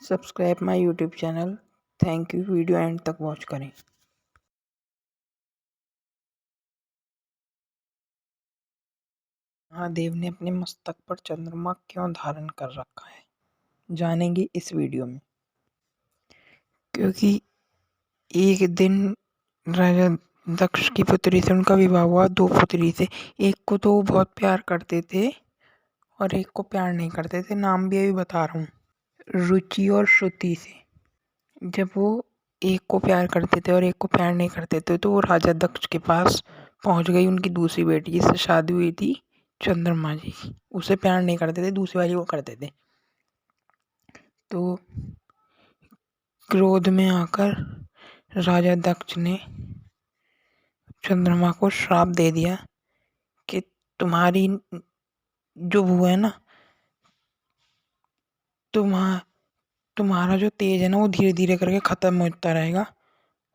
Subscribe my YouTube channel. Thank you. Video and तक watch करें। महादेव ने अपने मस्तक पर चंद्रमा क्यों धारण कर रखा है, जानेंगे इस वीडियो में। क्योंकि एक दिन राजा दक्ष की पुत्री से उनका विवाह हुआ। दो पुत्री थे, एक को तो वो बहुत प्यार करते थे और एक को प्यार नहीं करते थे। नाम भी अभी बता रहा हूँ, रुचि और श्रुति से। जब वो एक को प्यार करते थे और एक को प्यार नहीं करते थे तो वो राजा दक्ष के पास पहुंच गई। उनकी दूसरी बेटी जिससे शादी हुई थी, चंद्रमा जी, उसे प्यार नहीं करते थे, दूसरी वाली को करते थे। तो क्रोध में आकर राजा दक्ष ने चंद्रमा को श्राप दे दिया कि तुम्हारी जो वो है ना, तुम्हारा जो तेज है ना, वो धीरे धीरे करके खत्म होता रहेगा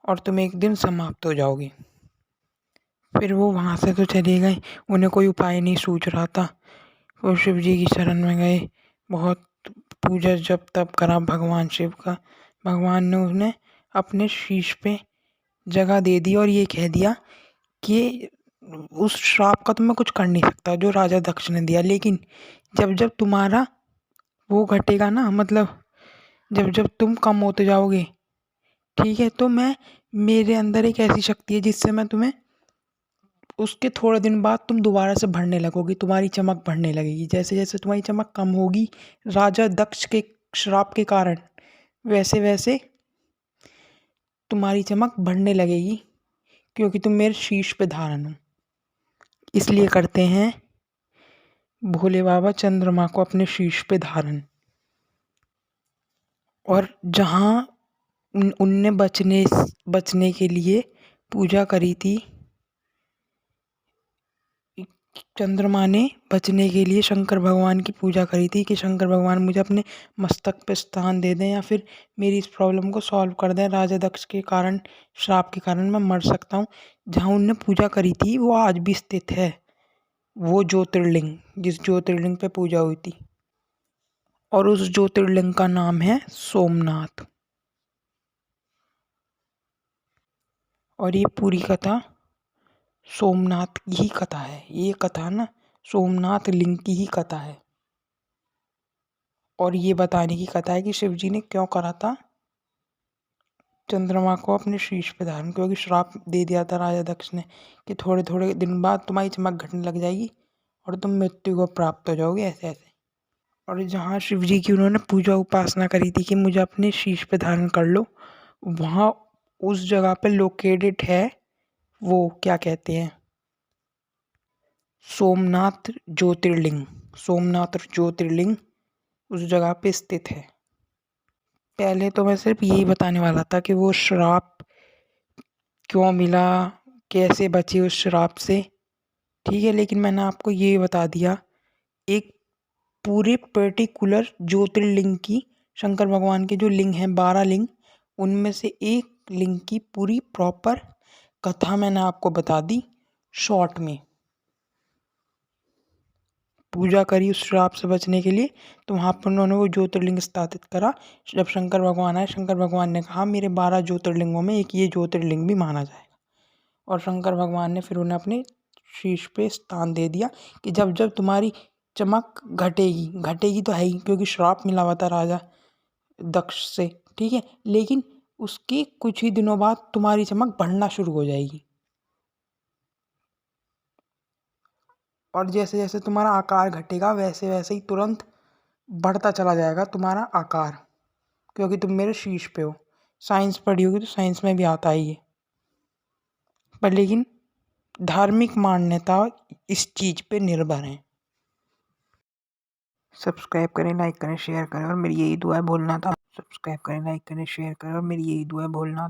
और तुम एक दिन समाप्त हो जाओगे। फिर वो वहाँ से तो चले गए। उन्हें कोई उपाय नहीं सूझ रहा था। वो शिव जी की शरण में गए, बहुत पूजा जप तप करा भगवान शिव का। भगवान ने उन्हें अपने शीश पे जगह दे दी और ये कह दिया कि उस श्राप का तो मैं कुछ कर नहीं सकता जो राजा दक्ष ने दिया, लेकिन जब जब तुम्हारा वो घटेगा ना, मतलब जब जब तुम कम होते जाओगे, ठीक है, तो मेरे अंदर एक ऐसी शक्ति है जिससे मैं तुम्हें उसके थोड़े दिन बाद तुम दोबारा से बढ़ने लगोगी, तुम्हारी चमक बढ़ने लगेगी। जैसे जैसे तुम्हारी चमक कम होगी राजा दक्ष के श्राप के कारण, वैसे वैसे तुम्हारी चमक बढ़ने लगेगी, क्योंकि तुम मेरे शीश पे धारण हो। इसलिए करते हैं भोले बाबा चंद्रमा को अपने शीश पे धारण। और जहाँ उनने बचने के लिए पूजा करी थी, चंद्रमा ने बचने के लिए शंकर भगवान की पूजा करी थी कि शंकर भगवान मुझे अपने मस्तक पे स्थान दे दें या फिर मेरी इस प्रॉब्लम को सॉल्व कर दें। राजा दक्ष के कारण, श्राप के कारण मैं मर सकता हूँ। जहाँ उनने पूजा करी थी वो आज भी स्थित है, वो ज्योतिर्लिंग, जिस ज्योतिर्लिंग पे पूजा हुई थी। और उस ज्योतिर्लिंग का नाम है सोमनाथ। और ये पूरी कथा सोमनाथ की ही कथा है। ये कथा ना सोमनाथ लिंग की ही कथा है। और ये बताने की कथा है कि शिव जी ने क्यों करा था चंद्रमा को अपने शीश पे धारण, क्योंकि श्राप दे दिया था राजा दक्ष ने कि थोड़े थोड़े दिन बाद तुम्हारी चमक घटने लग जाएगी और तुम मृत्यु को प्राप्त हो जाओगे, ऐसे ऐसे। और जहाँ शिव जी की उन्होंने पूजा उपासना करी थी कि मुझे अपने शीश पे धारण कर लो, वहाँ उस जगह पे लोकेटेड है वो क्या कहते हैं, सोमनाथ ज्योतिर्लिंग। सोमनाथ ज्योतिर्लिंग उस जगह पे स्थित है। पहले तो मैं सिर्फ यही बताने वाला था कि वो श्राप क्यों मिला, कैसे बचे उस श्राप से, ठीक है, लेकिन मैंने आपको ये बता दिया एक पूरे पर्टिकुलर ज्योतिर्लिंग की, शंकर भगवान के जो लिंग हैं 12 लिंग, उनमें से एक लिंग की पूरी प्रॉपर कथा मैंने आपको बता दी शॉर्ट में। पूजा करी उस श्राप से बचने के लिए, तो वहाँ पर उन्होंने वो ज्योतिर्लिंग स्थापित करा। जब शंकर भगवान आए, शंकर भगवान ने कहा मेरे 12 ज्योतिर्लिंगों में एक ये ज्योतिर्लिंग भी माना जाएगा। और शंकर भगवान ने फिर उन्हें अपने शीश पे स्थान दे दिया कि जब जब तुम्हारी चमक घटेगी, घटेगी तो है ही क्योंकि श्राप मिला हुआ था राजा दक्ष से, ठीक है, लेकिन उसके कुछ ही दिनों बाद तुम्हारी चमक बढ़ना शुरू हो जाएगी। और जैसे जैसे तुम्हारा आकार घटेगा वैसे वैसे ही तुरंत बढ़ता चला जाएगा तुम्हारा आकार, क्योंकि तुम मेरे शीश पे हो। साइंस पढ़ी होगी तो साइंस में भी आता है ये। पर लेकिन धार्मिक मान्यता इस चीज़ पे निर्भर है। सब्सक्राइब करें, लाइक करें, शेयर करें और मेरी यही दुआ है भोलेनाथ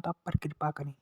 आप पर कृपा करें।